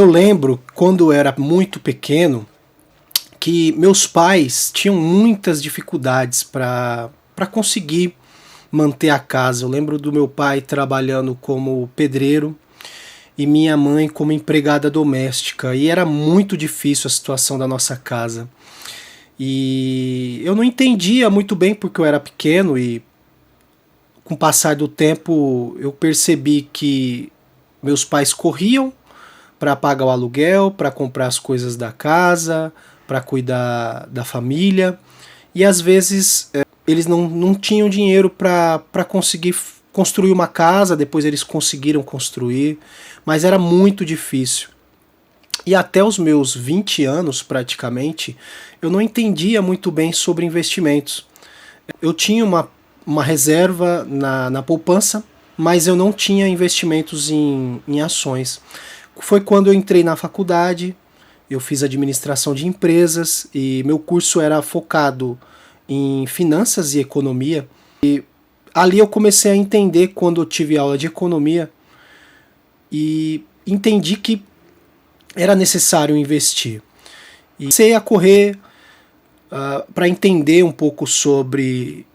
Eu lembro quando eu era muito pequeno que meus pais tinham muitas dificuldades para conseguir manter a casa. Eu lembro do meu pai trabalhando como pedreiro e minha mãe como empregada doméstica, e era muito difícil a situação da nossa casa. E eu não entendia muito bem porque eu era pequeno, e com o passar do tempo eu percebi que meus pais corriam para pagar o aluguel, para comprar as coisas da casa, para cuidar da família, e às vezes eles não tinham dinheiro para conseguir construir uma casa. Depois eles conseguiram construir, mas era muito difícil. E até os meus 20 anos, praticamente, eu não entendia muito bem sobre investimentos. Eu tinha uma reserva na poupança, mas eu não tinha investimentos em ações. Foi quando eu entrei na faculdade, eu fiz administração de empresas e meu curso era focado em finanças e economia. E ali eu comecei a entender, quando eu tive aula de economia, e entendi que era necessário investir. E comecei a correr para entender um pouco sobre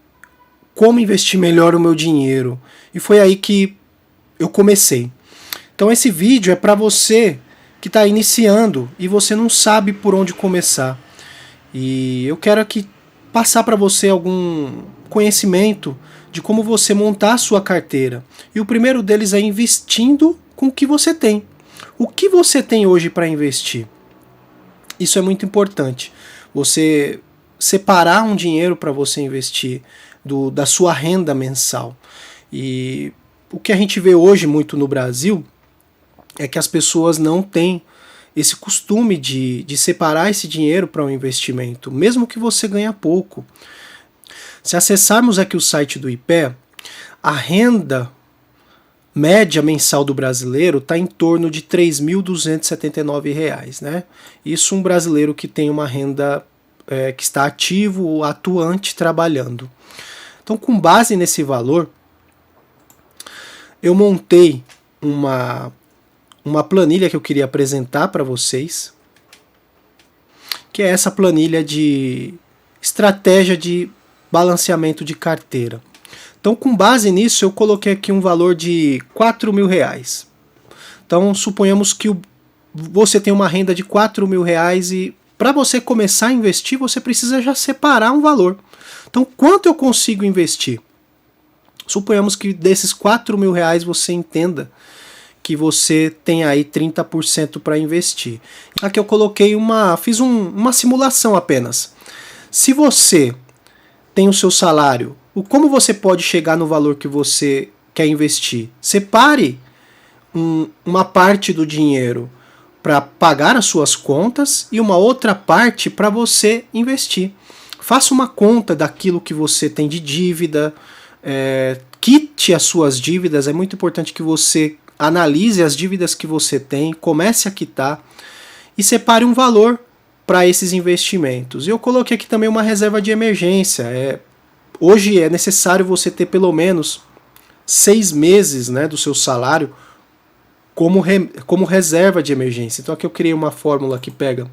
como investir melhor o meu dinheiro. E foi aí que eu comecei. Então esse vídeo é para você que está iniciando e você não sabe por onde começar. E eu quero aqui passar para você algum conhecimento de como você montar a sua carteira. E o primeiro deles é investindo com o que você tem. O que você tem hoje para investir? Isso é muito importante. Você separar um dinheiro para você investir da sua renda mensal. E o que a gente vê hoje muito no Brasil é que as pessoas não têm esse costume de separar esse dinheiro para um investimento, mesmo que você ganhe pouco. Se acessarmos aqui o site do IPEA, a renda média mensal do brasileiro está em torno de R$ 3.279, né? Isso um brasileiro que tem uma renda que está ativo, atuante, trabalhando. Então, com base nesse valor, eu montei uma planilha que eu queria apresentar para vocês, que é essa planilha de estratégia de balanceamento de carteira. Então, com base nisso, eu coloquei aqui um valor de R$ 4.000. Então, suponhamos que você tem uma renda de R$ 4.000 e para você começar a investir, você precisa já separar um valor. Então, quanto eu consigo investir? Suponhamos que desses R$ 4.000 você entenda que você tem aí 30% para investir. Aqui eu coloquei fiz uma simulação apenas. Se você tem o seu salário, como você pode chegar no valor que você quer investir? Separe uma parte do dinheiro para pagar as suas contas e uma outra parte para você investir. Faça uma conta daquilo que você tem de dívida, quite as suas dívidas. É muito importante que você analise as dívidas que você tem, comece a quitar e separe um valor para esses investimentos. Eu coloquei aqui também uma reserva de emergência. Hoje é necessário você ter pelo menos 6 meses, né, do seu salário como reserva de emergência. Então aqui eu criei uma fórmula que pega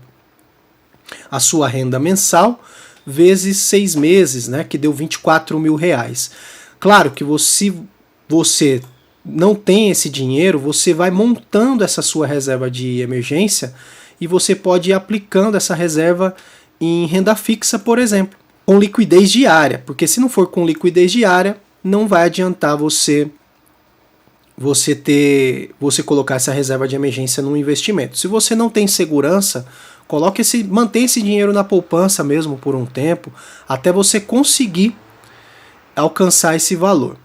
a sua renda mensal vezes 6 meses, né, que deu R$ 24.000. Claro que você não tem esse dinheiro, você vai montando essa sua reserva de emergência e você pode ir aplicando essa reserva em renda fixa, por exemplo, com liquidez diária, porque se não for com liquidez diária, não vai adiantar você colocar essa reserva de emergência num investimento. Se você não tem segurança, mantenha esse dinheiro na poupança mesmo por um tempo, até você conseguir alcançar esse valor.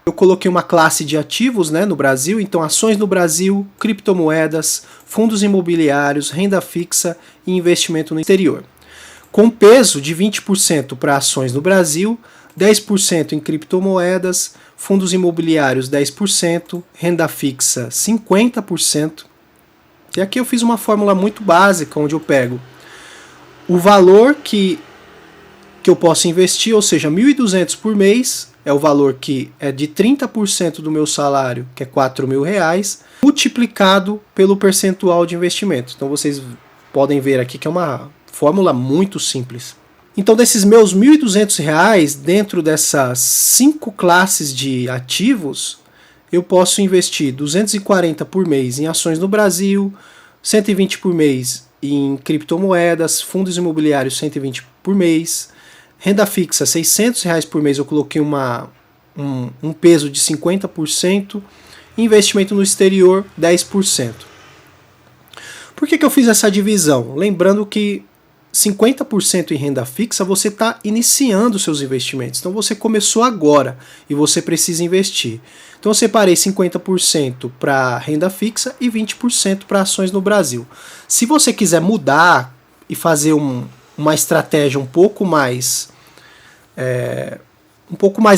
Eu coloquei uma classe de ativos, né, no Brasil, então ações no Brasil, criptomoedas, fundos imobiliários, renda fixa e investimento no exterior. Com peso de 20% para ações no Brasil, 10% em criptomoedas, fundos imobiliários 10%, renda fixa 50%. E aqui eu fiz uma fórmula muito básica, onde eu pego o valor que eu posso investir, ou seja, R$ 1.200 por mês, é o valor que é de 30% do meu salário, que é R$ 4.000, multiplicado pelo percentual de investimento. Então vocês podem ver aqui que é uma fórmula muito simples. Então desses meus R$ 1.200, dentro dessas 5 classes de ativos, eu posso investir 240 por mês em ações no Brasil, 120 por mês em criptomoedas, fundos imobiliários 120 por mês, renda fixa R$ 600 por mês, eu coloquei um peso de 50%, investimento no exterior 10%. Por que eu fiz essa divisão? Lembrando que 50% em renda fixa você está iniciando seus investimentos, então você começou agora e você precisa investir. Então eu separei 50% para renda fixa e 20% para ações no Brasil. Se você quiser mudar e fazer uma estratégia um pouco mais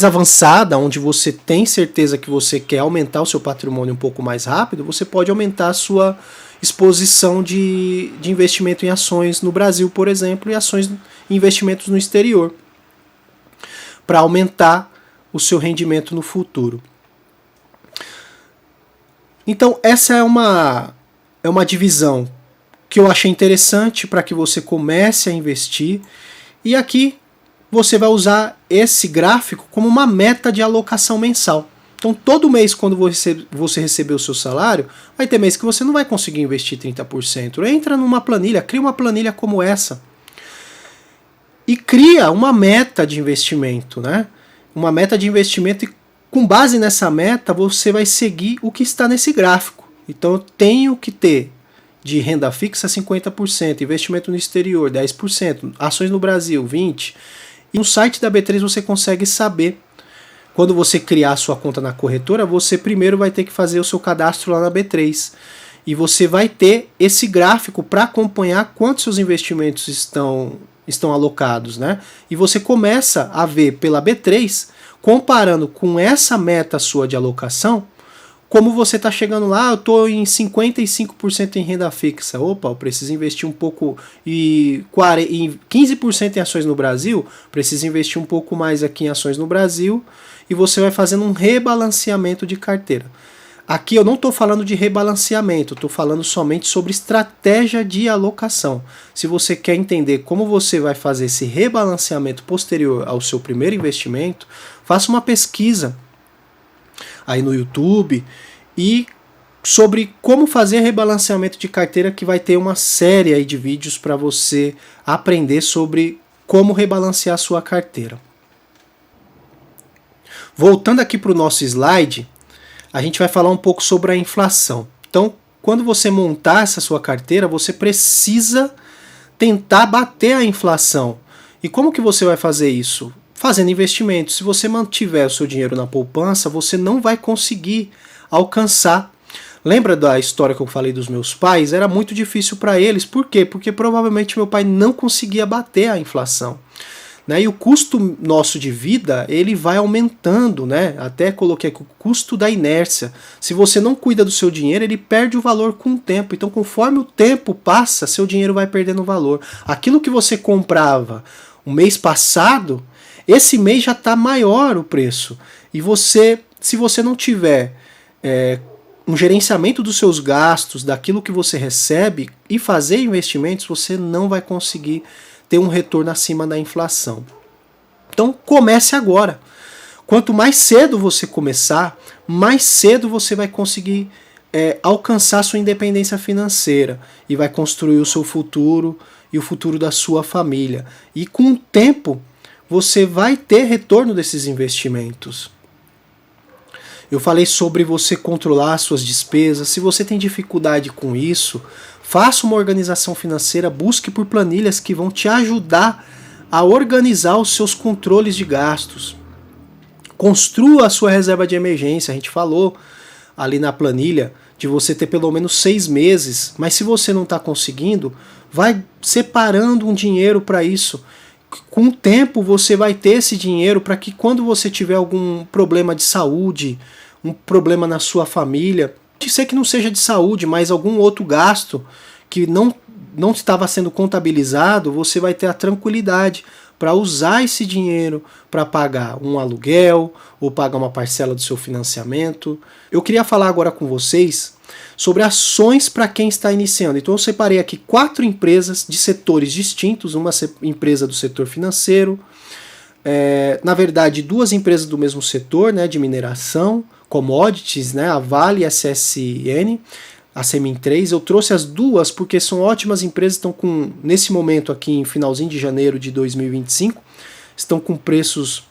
avançada, onde você tem certeza que você quer aumentar o seu patrimônio um pouco mais rápido, você pode aumentar a sua exposição de investimento em ações no Brasil, por exemplo, e investimentos no exterior, para aumentar o seu rendimento no futuro. Então essa é uma divisão que eu achei interessante para que você comece a investir, e aqui você vai usar esse gráfico como uma meta de alocação mensal. Então todo mês, quando você receber o seu salário, vai ter mês que você não vai conseguir investir 30%. Entra numa planilha, cria uma planilha como essa e cria uma meta de investimento, né? Uma meta de investimento, e com base nessa meta você vai seguir o que está nesse gráfico. Então eu tenho que ter de renda fixa 50%, investimento no exterior 10%, ações no Brasil 20%. E no site da B3 você consegue saber. Quando você criar a sua conta na corretora, você primeiro vai ter que fazer o seu cadastro lá na B3. E você vai ter esse gráfico para acompanhar quantos seus investimentos estão alocados, né? E você começa a ver pela B3, comparando com essa meta sua de alocação, como você está chegando lá. Eu estou em 55% em renda fixa. Opa, eu preciso investir um pouco, e 15% em ações no Brasil, preciso investir um pouco mais aqui em ações no Brasil, e você vai fazendo um rebalanceamento de carteira. Aqui eu não estou falando de rebalanceamento, estou falando somente sobre estratégia de alocação. Se você quer entender como você vai fazer esse rebalanceamento posterior ao seu primeiro investimento, faça uma pesquisa aí no YouTube e sobre como fazer rebalanceamento de carteira, que vai ter uma série aí de vídeos para você aprender sobre como rebalancear a sua carteira. Voltando aqui para o nosso slide, a gente vai falar um pouco sobre a inflação. Então, quando você montar essa sua carteira, você precisa tentar bater a inflação. E como que você vai fazer isso? Fazendo investimentos. Se você mantiver o seu dinheiro na poupança, você não vai conseguir alcançar. Lembra da história que eu falei dos meus pais? Era muito difícil para eles. Por quê? Porque provavelmente meu pai não conseguia bater a inflação. Né? E o custo nosso de vida, ele vai aumentando, né? Até coloquei aqui o custo da inércia. Se você não cuida do seu dinheiro, ele perde o valor com o tempo. Então, conforme o tempo passa, seu dinheiro vai perdendo valor. Aquilo que você comprava o mês passado, esse mês já está maior o preço. E você, se você não tiver um gerenciamento dos seus gastos, daquilo que você recebe, e fazer investimentos, você não vai conseguir ter um retorno acima da inflação. Então comece agora. Quanto mais cedo você começar, mais cedo você vai conseguir alcançar sua independência financeira e vai construir o seu futuro e o futuro da sua família. E com o tempo você vai ter retorno desses investimentos. Eu falei sobre você controlar as suas despesas. Se você tem dificuldade com isso, faça uma organização financeira, busque por planilhas que vão te ajudar a organizar os seus controles de gastos. Construa a sua reserva de emergência. A gente falou ali na planilha de você ter pelo menos 6 meses, mas se você não está conseguindo, vai separando um dinheiro para isso. Com o tempo você vai ter esse dinheiro para que quando você tiver algum problema de saúde, um problema na sua família, pode ser que não seja de saúde, mas algum outro gasto que não estava sendo contabilizado, você vai ter a tranquilidade para usar esse dinheiro para pagar um aluguel ou pagar uma parcela do seu financiamento. Eu queria falar agora com vocês sobre ações para quem está iniciando. Então eu separei aqui 4 empresas de setores distintos, uma empresa do setor financeiro, na verdade 2 empresas do mesmo setor, né, de mineração, commodities, né, a Vale e a CSN, a Semin 3. Eu trouxe as duas porque são ótimas empresas, estão com, nesse momento aqui em finalzinho de janeiro de 2025, estão com preços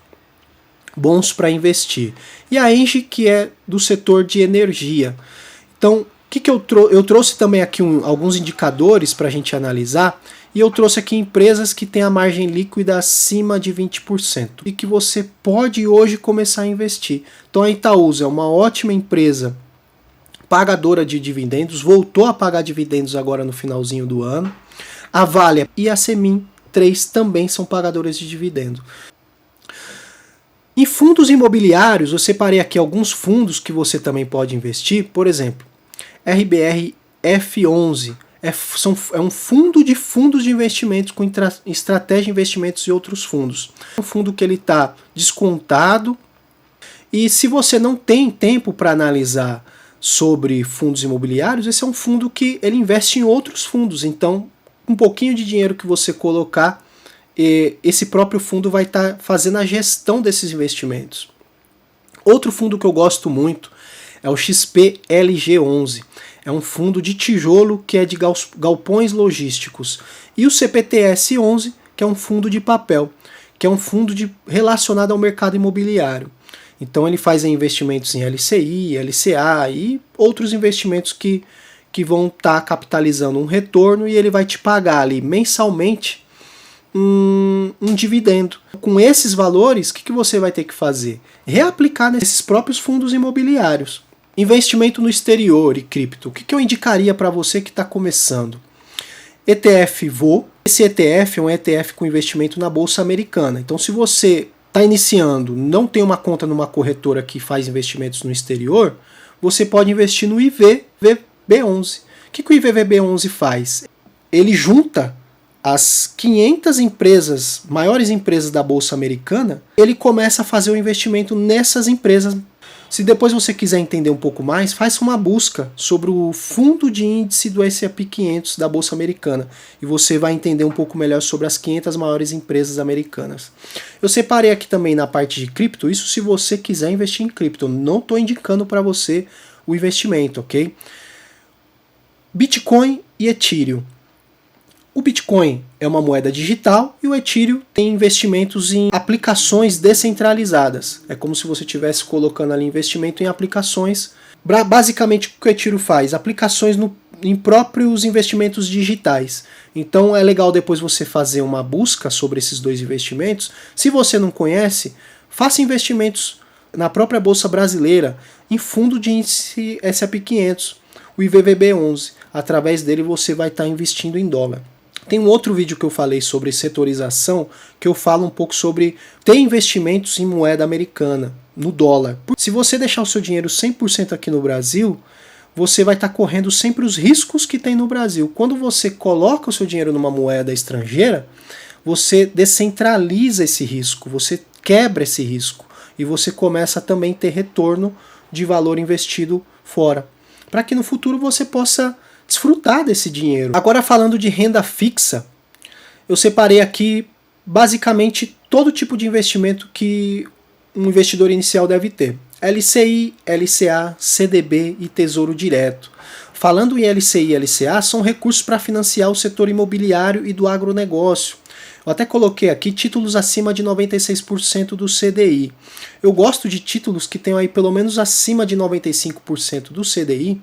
bons para investir. E a Engie, que é do setor de energia. Então, eu trouxe também aqui alguns indicadores para a gente analisar, e eu trouxe aqui empresas que têm a margem líquida acima de 20% e que você pode hoje começar a investir. Então a Itaúsa é uma ótima empresa pagadora de dividendos, voltou a pagar dividendos agora no finalzinho do ano. A Vale e a Semin 3 também são pagadoras de dividendos. Em fundos imobiliários, eu separei aqui alguns fundos que você também pode investir. Por exemplo, RBR F11 é um fundo de fundos de investimentos com estratégia de investimentos e outros fundos. É um fundo que ele está descontado, e se você não tem tempo para analisar sobre fundos imobiliários, esse é um fundo que ele investe em outros fundos. Então, um pouquinho de dinheiro que você colocar, esse próprio fundo vai estar fazendo a gestão desses investimentos. Outro fundo que eu gosto muito é o XPLG11. É um fundo de tijolo que é de galpões logísticos. E o CPTS11, que é um fundo de papel, que é um fundo relacionado ao mercado imobiliário. Então ele faz investimentos em LCI, LCA e outros investimentos que vão estar capitalizando um retorno, e ele vai te pagar ali mensalmente um dividendo. Com esses valores, o que você vai ter que fazer? Reaplicar nesses próprios fundos imobiliários. Investimento no exterior e cripto. O que eu indicaria para você que está começando? ETF VO. Esse ETF é um ETF com investimento na Bolsa Americana. Então, se você está iniciando, não tem uma conta numa corretora que faz investimentos no exterior, você pode investir no IVVB11. O que o IVVB11 faz? Ele junta as 500 empresas, maiores empresas da Bolsa Americana, ele começa a fazer o investimento nessas empresas. Se depois você quiser entender um pouco mais, faça uma busca sobre o fundo de índice do S&P 500 da Bolsa Americana e você vai entender um pouco melhor sobre as 500 maiores empresas americanas. Eu separei aqui também na parte de cripto, isso se você quiser investir em cripto. Eu não estou indicando para você o investimento, ok? Bitcoin e Ethereum. O Bitcoin é uma moeda digital e o Ethereum tem investimentos em aplicações descentralizadas. É como se você estivesse colocando ali investimento em aplicações. Basicamente, o que o Ethereum faz? Aplicações em próprios investimentos digitais. Então é legal depois você fazer uma busca sobre esses dois investimentos. Se você não conhece, faça investimentos na própria Bolsa Brasileira em fundo de índice S&P 500, o IVVB11. Através dele você vai estar investindo em dólar. Tem um outro vídeo que eu falei sobre setorização, que eu falo um pouco sobre ter investimentos em moeda americana, no dólar. Se você deixar o seu dinheiro 100% aqui no Brasil, você vai estar correndo sempre os riscos que tem no Brasil. Quando você coloca o seu dinheiro numa moeda estrangeira, você descentraliza esse risco, você quebra esse risco e você começa a também ter retorno de valor investido fora, para que no futuro você possa desfrutar desse dinheiro. Agora, falando de renda fixa, eu separei aqui basicamente todo tipo de investimento que um investidor inicial deve ter. LCI, LCA, CDB e Tesouro Direto. Falando em LCI e LCA, são recursos para financiar o setor imobiliário e do agronegócio. Eu até coloquei aqui títulos acima de 96% do CDI. Eu gosto de títulos que tenham aí pelo menos acima de 95% do CDI,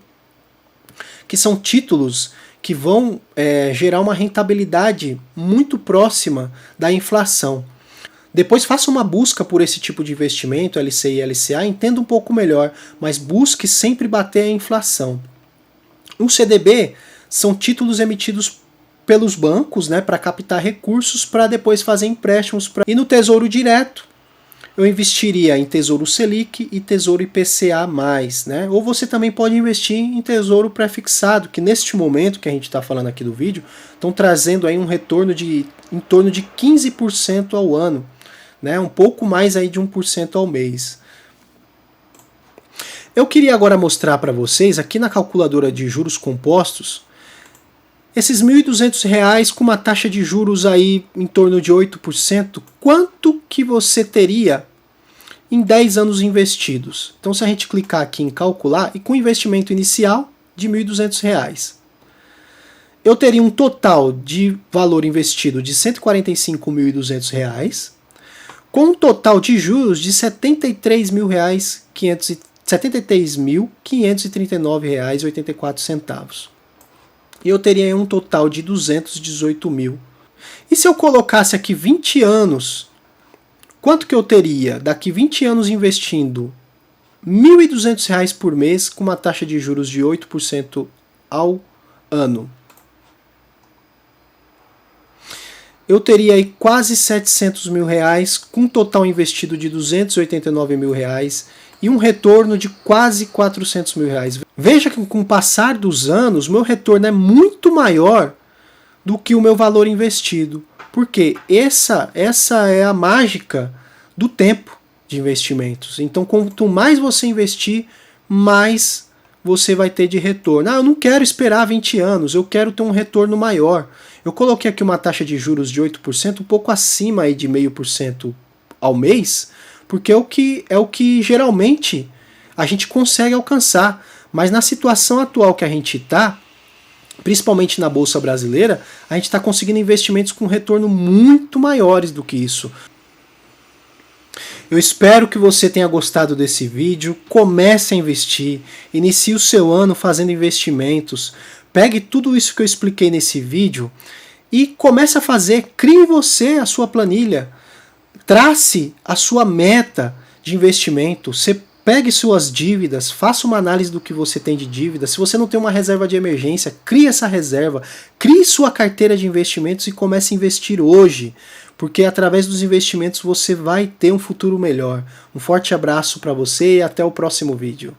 que são títulos que vão gerar uma rentabilidade muito próxima da inflação. Depois faça uma busca por esse tipo de investimento, LCI e LCA, entenda um pouco melhor, mas busque sempre bater a inflação. O CDB são títulos emitidos pelos bancos, né, para captar recursos para depois fazer empréstimos. E no Tesouro Direto eu investiria em Tesouro Selic e Tesouro IPCA+, né? Ou você também pode investir em Tesouro Pré-fixado, que neste momento que a gente está falando aqui do vídeo, estão trazendo aí um retorno de em torno de 15% ao ano, né? Um pouco mais aí de 1% ao mês. Eu queria agora mostrar para vocês, aqui na calculadora de juros compostos, esses R$ 1.200 com uma taxa de juros aí em torno de 8%, quanto que você teria em 10 anos investidos? Então, se a gente clicar aqui em calcular, e com investimento inicial de R$ 1.200, eu teria um total de valor investido de R$ 145.200, com um total de juros de R$ 73.539,84. E eu teria um total de 218 mil. E se eu colocasse aqui 20 anos, quanto que eu teria daqui 20 anos investindo R$ 1.200 por mês com uma taxa de juros de 8% ao ano? Eu teria aí quase R$ 700 mil com um total investido de R$ 289 mil e um retorno de quase R$ 400 mil. Veja que com o passar dos anos, meu retorno é muito maior do que o meu valor investido. Porque essa é a mágica do tempo de investimentos. Então, quanto mais você investir, mais você vai ter de retorno. Eu não quero esperar 20 anos, eu quero ter um retorno maior. Eu coloquei aqui uma taxa de juros de 8%, um pouco acima aí de 0,5% ao mês, porque é o que geralmente a gente consegue alcançar. Mas na situação atual que a gente está, principalmente na Bolsa Brasileira, a gente está conseguindo investimentos com retorno muito maiores do que isso. Eu espero que você tenha gostado desse vídeo. Comece a investir, inicie o seu ano fazendo investimentos. Pegue tudo isso que eu expliquei nesse vídeo e comece a fazer. Crie você a sua planilha. Trace a sua meta de investimento. Você pegue suas dívidas, faça uma análise do que você tem de dívida. Se você não tem uma reserva de emergência, crie essa reserva. Crie sua carteira de investimentos e comece a investir hoje. Porque através dos investimentos você vai ter um futuro melhor. Um forte abraço para você e até o próximo vídeo.